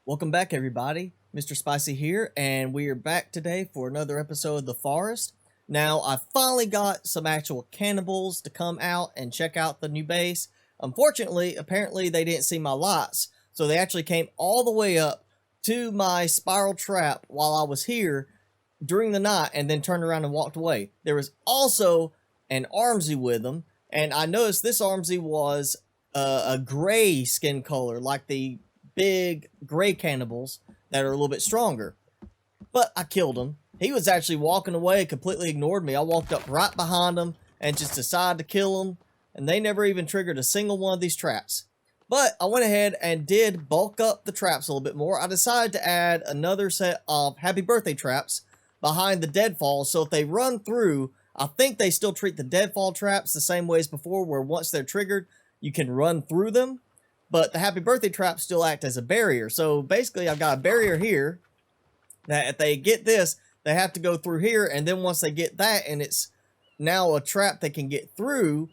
Welcome back, everybody. Mr. Spicy here, and we are back today for another episode of The Forest. Now, I finally got some actual cannibals to come out and check out the new base. Unfortunately, apparently they didn't see my lights, so they actually came all the way up to my spiral trap while I was here during the night and then turned around and walked away. There was also an Armsy with them, and I noticed this Armsy was a gray skin color, like the big gray cannibals that are a little bit stronger. But I killed him. He was actually walking away, completely ignored me. I walked up right behind him and just decided to kill him, and they never even triggered a single one of these traps. But I went ahead and did bulk up the traps a little bit more. I decided to add another set of happy birthday traps behind the deadfall, so if they run through, I think they still treat the deadfall traps the same way as before, where once they're triggered, you can run through them. But the happy birthday traps still act as a barrier. So basically, I've got a barrier here that if they get this, they have to go through here. And then once they get that, and it's now a trap they can get through,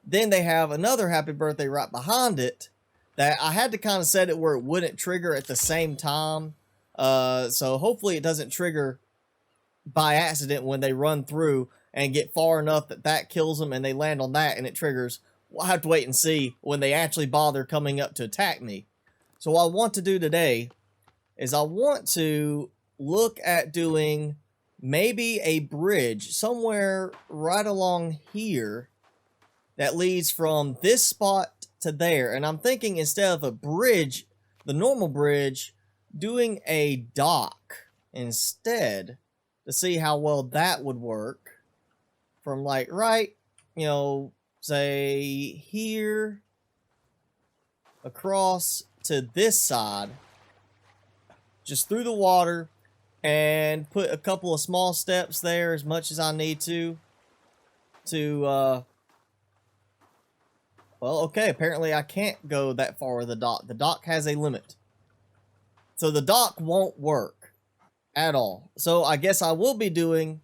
then they have another happy birthday right behind it that I had to kind of set it where it wouldn't trigger at the same time. So hopefully it doesn't trigger by accident when they run through and get far enough that that kills them and they land on that and it triggers. We'll have to wait and see when they actually bother coming up to attack me. So what I want to do today is I want to look at doing maybe a bridge somewhere right along here that leads from this spot to there. And I'm thinking instead of a bridge, the normal bridge, doing a dock instead to see how well that would work from like right, say here across to this side, just through the water, and put a couple of small steps there as much as I need to well, okay, apparently I can't go that far with the dock. The dock has a limit, so the dock won't work at all. So I guess I will be doing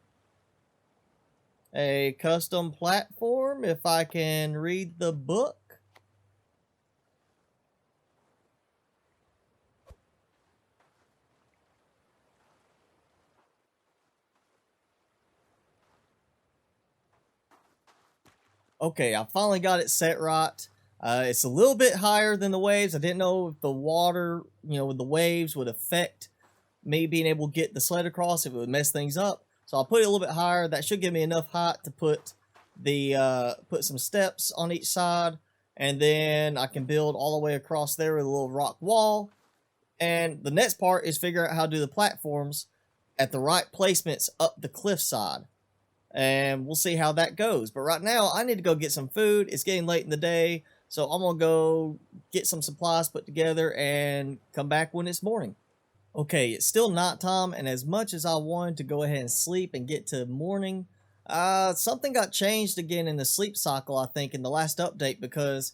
a custom platform if I can read the book. Okay, I finally got it set right. It's a little bit higher than the waves. I didn't know if the water, with the waves would affect me being able to get the sled across, if it would mess things up. So I'll put it a little bit higher. That should give me enough height to put the put some steps on each side, and then I can build all the way across there with a little rock wall. And the next part is figure out how to do the platforms at the right placements up the cliffside. And we'll see how that goes. But right now, I need to go get some food. It's getting late in the day, so I'm going to go get some supplies put together and come back when it's morning. Okay, it's still nighttime, and as much as I wanted to go ahead and sleep and get to morning, something got changed again in the sleep cycle, I think, in the last update, because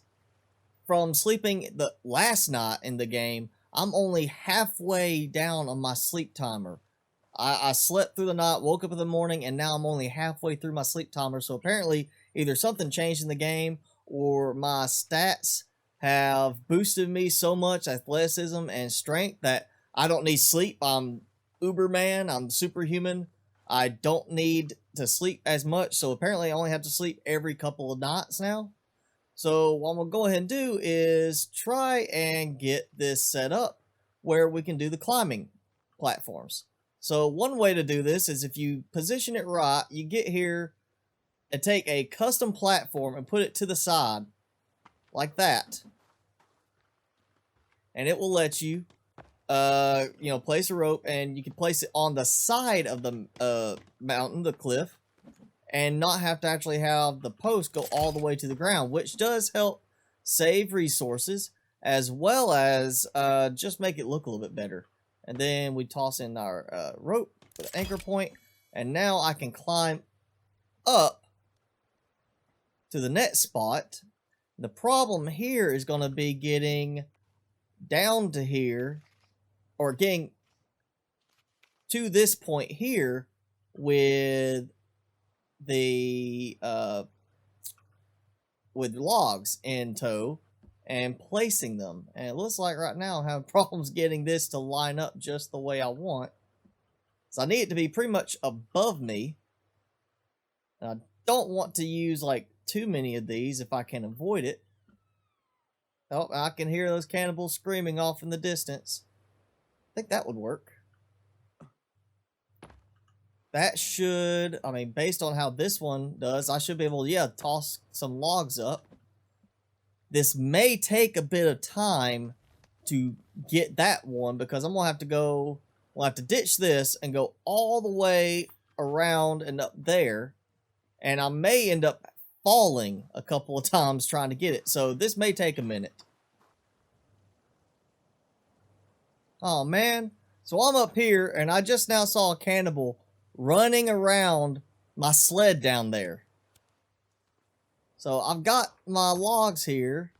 from sleeping the last night in the game, I'm only halfway down on my sleep timer. I slept through the night, woke up in the morning, and now I'm only halfway through my sleep timer. So apparently, either something changed in the game, or my stats have boosted me so much, athleticism and strength, that I don't need sleep. I'm Uberman. I'm superhuman. I don't need to sleep as much. So apparently, I only have to sleep every couple of nights now. So what I'm going to go ahead and do is try and get this set up where we can do the climbing platforms. So one way to do this is if you position it right, you get here and take a custom platform and put it to the side like that. And it will let you, place a rope, and you can place it on the side of the mountain, the cliff, and not have to actually have the post go all the way to the ground, which does help save resources as well as just make it look a little bit better. And then we toss in our rope for the anchor point, and now I can climb up to the next spot. The problem here is going to be getting down to here, or getting to this point here with the with logs in tow, and placing them. And it looks like right now I'm having problems getting this to line up just the way I want. So I need it to be pretty much above me. And I don't want to use like too many of these if I can avoid it. Oh, I can hear those cannibals screaming off in the distance. I think that would work. That should, I mean, based on how this one does, I should be able to, yeah, toss some logs up. This may take a bit of time to get that one because I'm going to have to go, we'll have to ditch this and go all the way around and up there. And I may end up falling a couple of times trying to get it. So this may take a minute. Oh, man. So I'm up here and I just now saw a cannibal running around my sled down there. So I've got my logs here,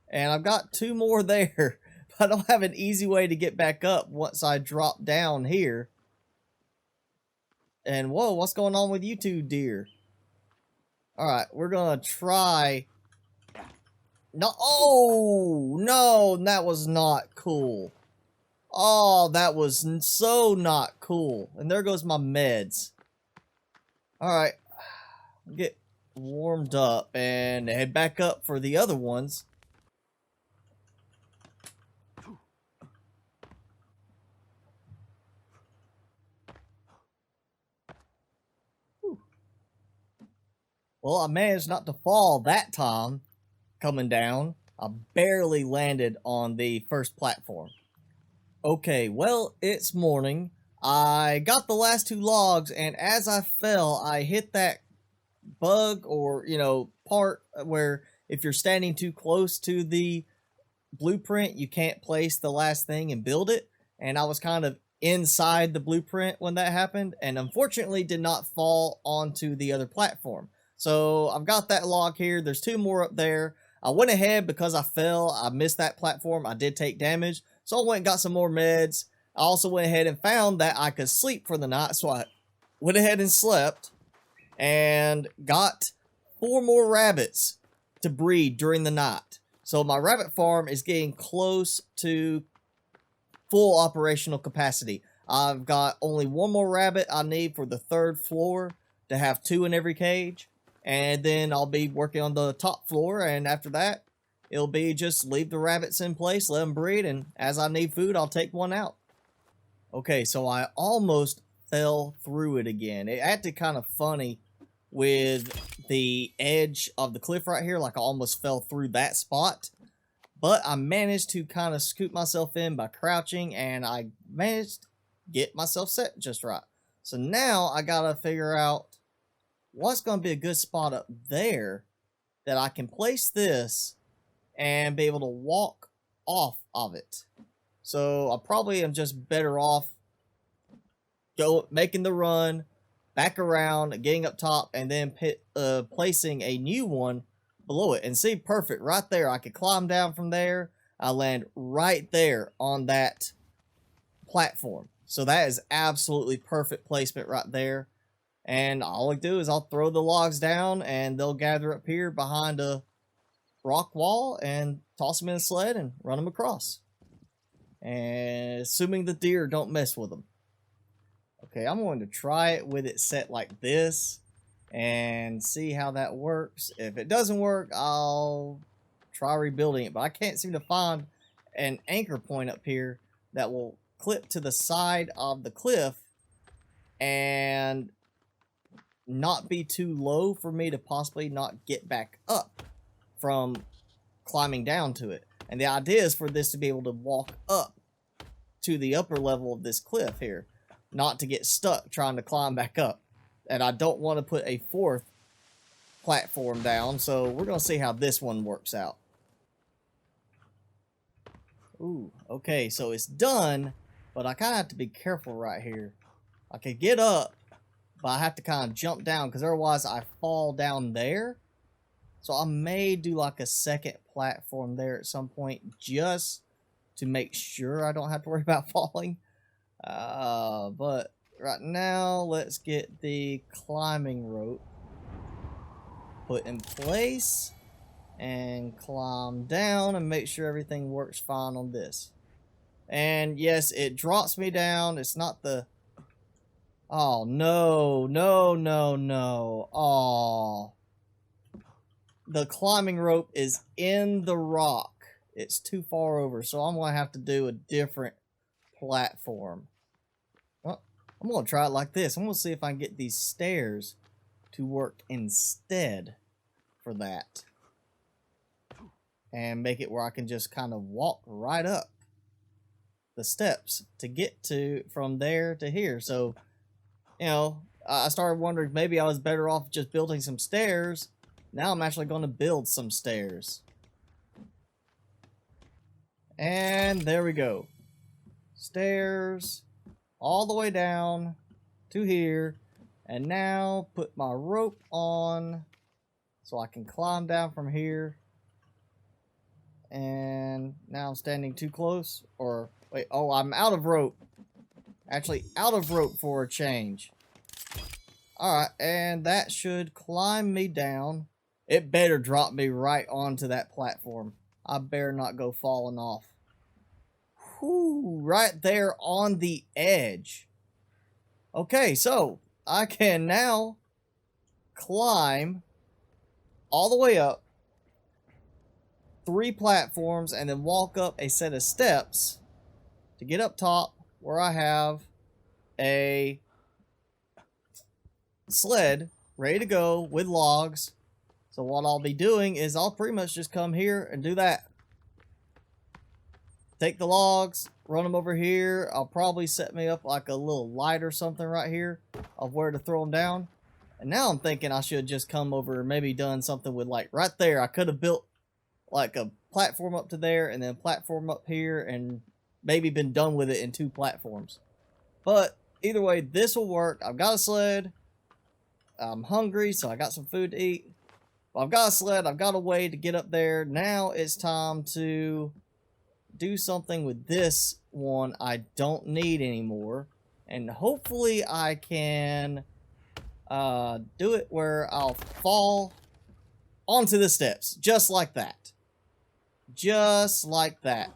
and I've got 2 more there. But I don't have an easy way to get back up once I drop down here. And whoa, what's going on with you 2 deer? Alright, we're gonna try. No, oh no, that was not cool. Oh, that was so not cool. And there goes my meds. Alright. Get warmed up and head back up for the other ones. Whew. Well, I managed not to fall that time coming down. I barely landed on the first platform. Okay, well, it's morning. I got the last 2 logs, and as I fell, I hit that bug or, you know, part where if you're standing too close to the blueprint, you can't place the last thing and build it. And I was kind of inside the blueprint when that happened, and unfortunately did not fall onto the other platform. So I've got that log here. There's 2 more up there. I went ahead because I fell. I missed that platform. I did take damage. So I went and got some more meds. I also went ahead and found that I could sleep for the night. So I went ahead and slept and got 4 more rabbits to breed during the night. So my rabbit farm is getting close to full operational capacity. I've got only 1 more rabbit I need for the 3rd floor to have 2 in every cage. And then I'll be working on the top floor, and after that, it'll be just leave the rabbits in place, let them breed, and as I need food, I'll take one out. Okay, so I almost fell through it again. It acted kind of funny with the edge of the cliff right here, like I almost fell through that spot. But I managed to kind of scoop myself in by crouching, and I managed to get myself set just right. So now I gotta figure out what's going to be a good spot up there that I can place this and be able to walk off of it. So I probably am just better off making the run back around, getting up top, and then placing a new one below it. And see, perfect right there. I could climb down from there. I land right there on that platform. So that is absolutely perfect placement right there. And all I do is I'll throw the logs down and they'll gather up here behind a rock wall and toss them in a sled and run them across. And assuming the deer don't mess with them. Okay, I'm going to try it with it set like this and see how that works. If it doesn't work, I'll try rebuilding it. But I can't seem to find an anchor point up here that will clip to the side of the cliff and not be too low for me to possibly not get back up from climbing down to it. And the idea is for this to be able to walk up to the upper level of this cliff here, not to get stuck trying to climb back up. And I don't want to put a 4th platform down, so we're going to see how this one works out. Ooh, okay, so it's done, but I kind of have to be careful right here. I could get up, but I have to kind of jump down because otherwise I fall down there. So I may do like a 2nd platform there at some point just to make sure I don't have to worry about falling. But right now, let's get the climbing rope put in place. and climb down and make sure everything works fine on this. And yes, it drops me down. It's not the... Oh, no, no, no, no. Oh. The climbing rope is in the rock. It's too far over, so I'm going to have to do a different platform. Well, I'm going to try it like this. I'm going to see if I can get these stairs to work instead for that. And make it where I can just kind of walk right up the steps to get to from there to here. So, you know, I started wondering maybe I was better off just building some stairs. Now I'm actually going to build some stairs. And there we go. Stairs all the way down to here. And now put my rope on so I can climb down from here. And now I'm standing too close. Or, wait, oh, I'm out of rope. Actually, out of rope for a change. Alright, and that should climb me down. It better drop me right onto that platform. I better not go falling off. Whew, right there on the edge. Okay, so I can now climb all the way up 3 platforms and then walk up a set of steps to get up top where I have a sled ready to go with logs. So what I'll be doing is I'll pretty much just come here and do that. Take the logs, run them over here. I'll probably set me up like a little light or something right here of where to throw them down. And now I'm thinking I should just come over and maybe done something with like right there. I could have built like a platform up to there and then a platform up here and maybe been done with it in 2 platforms. But either way, this will work. I've got a sled. I'm hungry, so I got some food to eat. Well, I've got a sled. I've got a way to get up there. Now it's time to do something with this one I don't need anymore. And hopefully I can do it where I'll fall onto the steps. Just like that. Just like that.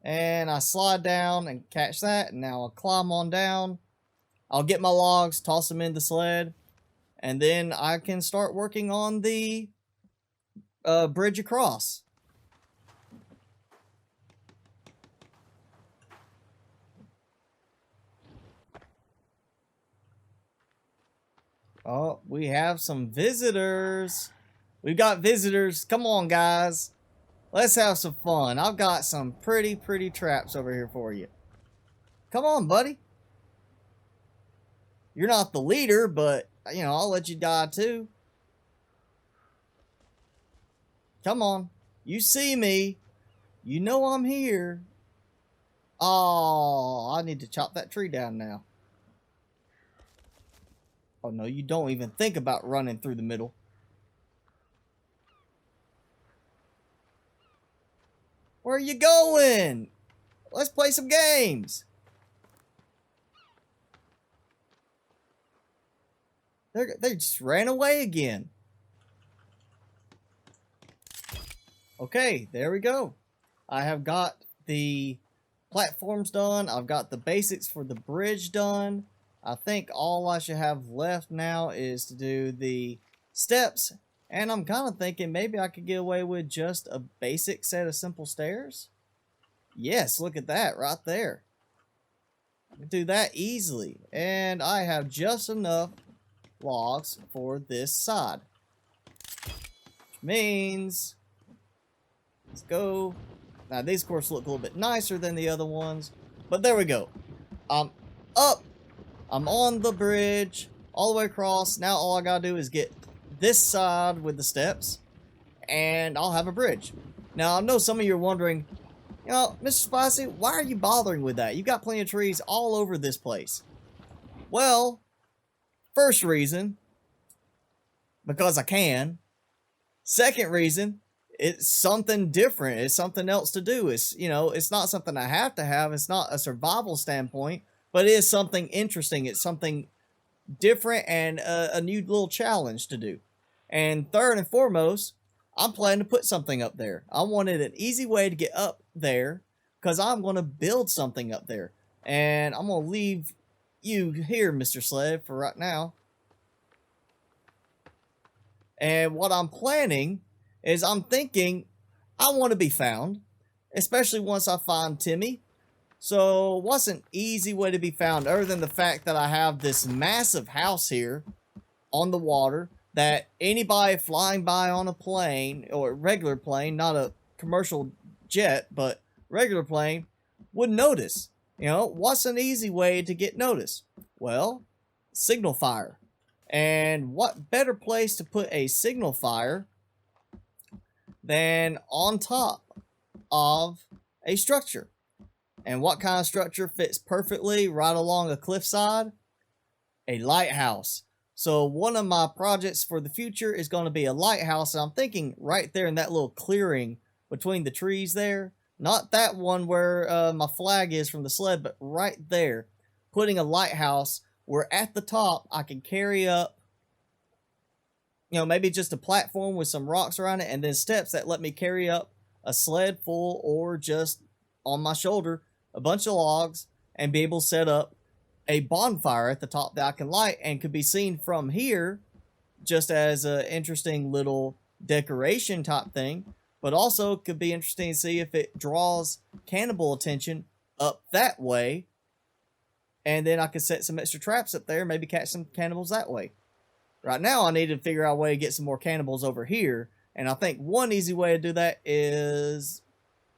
And I slide down and catch that. And now I'll climb on down. I'll get my logs, toss them in the sled. And then I can start working on the bridge across. Oh, we have some visitors. We've got visitors. Come on, guys. Let's have some fun. I've got some pretty traps over here for you. Come on, buddy. You're not the leader, but, you know, I'll let you die too. Come on. You see me. You know I'm here. Oh, I need to chop that tree down now. Oh, no, you don't even think about running through the middle. Where are you going? Let's play some games. They just ran away again. Okay, there we go. I have got the platforms done. I've got the basics for the bridge done. I think all I should have left now is to do the steps. And I'm kind of thinking maybe I could get away with just a basic set of simple stairs. Yes, look at that right there. I can do that easily. And I have just enough logs for this side. Which means, let's go. Now these of course look a little bit nicer than the other ones. But there we go. I'm up. I'm on the bridge all the way across. Now all I gotta do is get this side with the steps, and I'll have a bridge. Now, I know some of you are wondering, you know, Mr. Spicy, why are you bothering with that? You've got plenty of trees all over this place. Well, first reason, because I can. Second reason, it's something different. It's something else to do. It's, you know, it's not something I have to have. It's not a survival standpoint, but it is something interesting. It's something different and a new little challenge to do. And third and foremost, I'm planning to put something up there. I wanted an easy way to get up there because I'm going to build something up there. And I'm going to leave you here, Mr. Sled, for right now. And what I'm planning is I'm thinking I want to be found, especially once I find Timmy. So what's an easy way to be found other than the fact that I have this massive house here on the water that anybody flying by on a plane, or a regular plane, not a commercial jet, but regular plane, would notice. You know, what's an easy way to get noticed? Well, signal fire. And what better place to put a signal fire than on top of a structure? And what kind of structure fits perfectly right along a cliffside? A lighthouse. So one of my projects for the future is going to be a lighthouse. And I'm thinking right there in that little clearing between the trees there. Not that one where my flag is from the sled, but right there. Putting a lighthouse where at the top I can carry up, you know, maybe just a platform with some rocks around it and then steps that let me carry up a sled full or just on my shoulder a bunch of logs and be able to set up a bonfire at the top that I can light and could be seen from here just as an interesting little decoration type thing, but also could be interesting to see if it draws cannibal attention up that way, and then I could set some extra traps up there, maybe catch some cannibals that way. Right now I need to figure out a way to get some more cannibals over here, and I think one easy way to do that is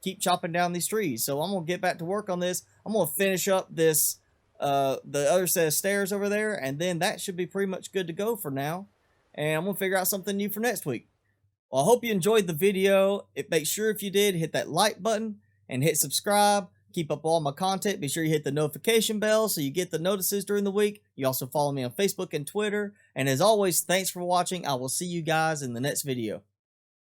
keep chopping down these trees. So I'm going to get back to work on this. I'm going to finish up this, the other set of stairs over there, and then that should be pretty much good to go for now. And I'm going to figure out something new for next week. Well, I hope you enjoyed the video. Make sure if you did, hit that like button and hit subscribe. Keep up all my content. Be sure you hit the notification bell so you get the notices during the week. You also follow me on Facebook and Twitter. And as always, thanks for watching. I will see you guys in the next video.